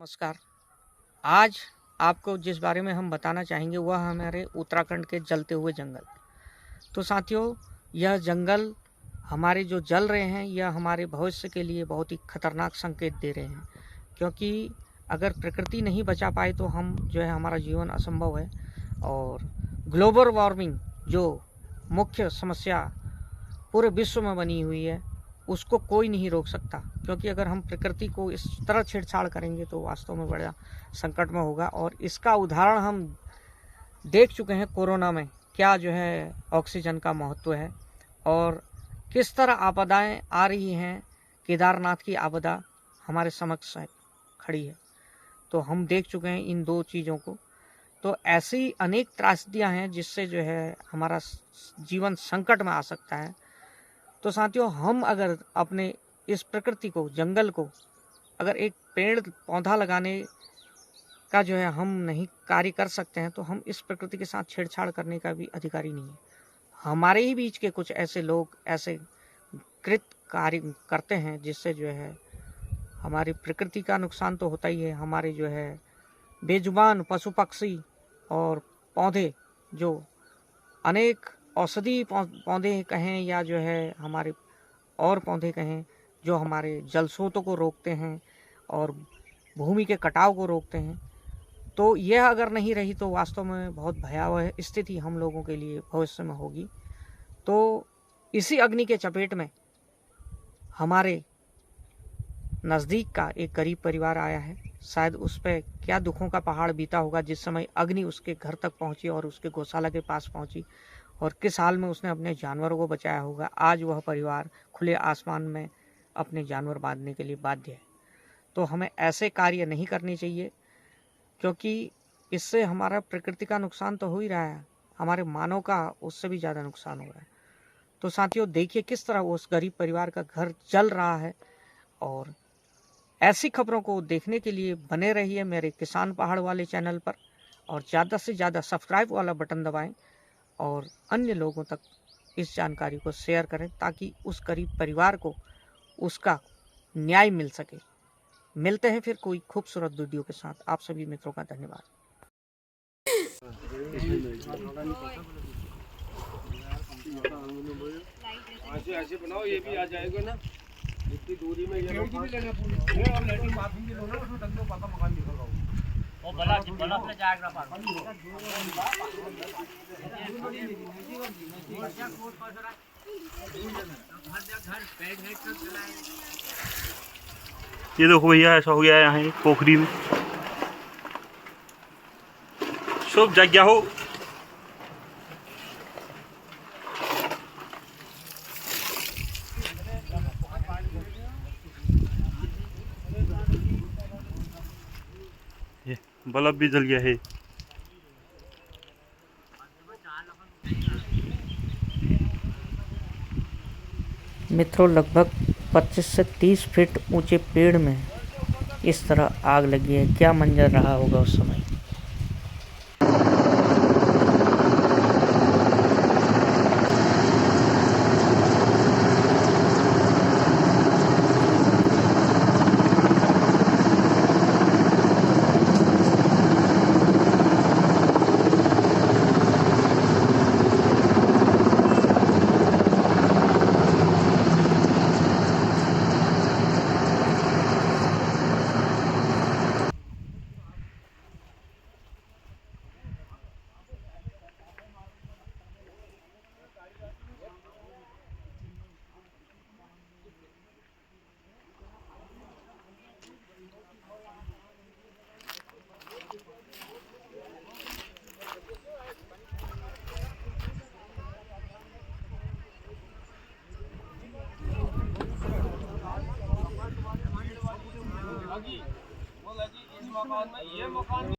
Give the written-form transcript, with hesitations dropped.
नमस्कार। आज आपको जिस बारे में हम बताना चाहेंगे वह हमारे उत्तराखंड के जलते हुए जंगल। तो साथियों, यह जंगल हमारे जो जल रहे हैं यह हमारे भविष्य के लिए बहुत ही खतरनाक संकेत दे रहे हैं, क्योंकि अगर प्रकृति नहीं बचा पाए तो हम जो है हमारा जीवन असंभव है। और ग्लोबल वार्मिंग जो मुख्य समस्या पूरे विश्व में बनी हुई है उसको कोई नहीं रोक सकता, क्योंकि अगर हम प्रकृति को इस तरह छेड़छाड़ करेंगे तो वास्तव में बड़ा संकट में होगा। और इसका उदाहरण हम देख चुके हैं कोरोना में, क्या जो है ऑक्सीजन का महत्व है और किस तरह आपदाएं आ रही हैं। केदारनाथ की आपदा हमारे समक्ष खड़ी है, तो हम देख चुके हैं इन दो चीज़ों को। तो ऐसी अनेक त्रासदियां हैं जिससे जो है हमारा जीवन संकट में आ सकता है। तो साथियों, हम अगर अपने इस प्रकृति को, जंगल को, अगर एक पेड़ पौधा लगाने का जो है हम नहीं कार्य कर सकते हैं तो हम इस प्रकृति के साथ छेड़छाड़ करने का भी अधिकारी नहीं है। हमारे ही बीच के कुछ ऐसे लोग ऐसे कृत कार्य करते हैं जिससे जो है हमारी प्रकृति का नुकसान तो होता ही है, हमारे जो है बेजुबान पशु पक्षी और पौधे, जो अनेक औषधि पौधे कहें या जो है हमारे और पौधे कहें, जो हमारे जल स्रोतों को रोकते हैं और भूमि के कटाव को रोकते हैं, तो यह अगर नहीं रही तो वास्तव में बहुत भयावह स्थिति हम लोगों के लिए भविष्य में होगी। तो इसी अग्नि के चपेट में हमारे नज़दीक का एक गरीब परिवार आया है। शायद उस पर क्या दुखों का पहाड़ बीता होगा जिस समय अग्नि उसके घर तक पहुंची और उसके गौशाला के पास पहुंची, और किस हाल में उसने अपने जानवरों को बचाया होगा। आज वह परिवार खुले आसमान में अपने जानवर बांधने के लिए बाध्य है। तो हमें ऐसे कार्य नहीं करने चाहिए, क्योंकि इससे हमारा प्रकृति का नुकसान तो हो ही रहा है, हमारे मानव का उससे भी ज़्यादा नुकसान हो रहा है। तो साथियों, देखिए किस तरह उस गरीब परिवार का घर जल रहा है। और ऐसी खबरों को देखने के लिए बने रहिए मेरे किसान पहाड़ वाले चैनल पर, और ज़्यादा से ज़्यादा सब्सक्राइब वाला बटन दबाएं और अन्य लोगों तक इस जानकारी को शेयर करें, ताकि उस गरीब परिवार को उसका न्याय मिल सके। मिलते हैं फिर कोई खूबसूरत वीडियो के साथ। आप सभी मित्रों का धन्यवाद। ऐसे बनाओ, ये भी आ जाएगा ना इतनी दूरी में। ये अब लैट्रिन बाथरूम भी लो ना, उसमें डंडों पाता मकान दिखेगा वो बला अपने जाएगा पार। ये देखो भैया, ऐसा हो गया है यहाँ पोखरी में शुभ जगह हो। ये बल्ब भी जल गया है। मित्रों, लगभग 25 से 30 फीट ऊंचे पेड़ में इस तरह आग लगी है। क्या मंजर रहा होगा उस समय। ये मकान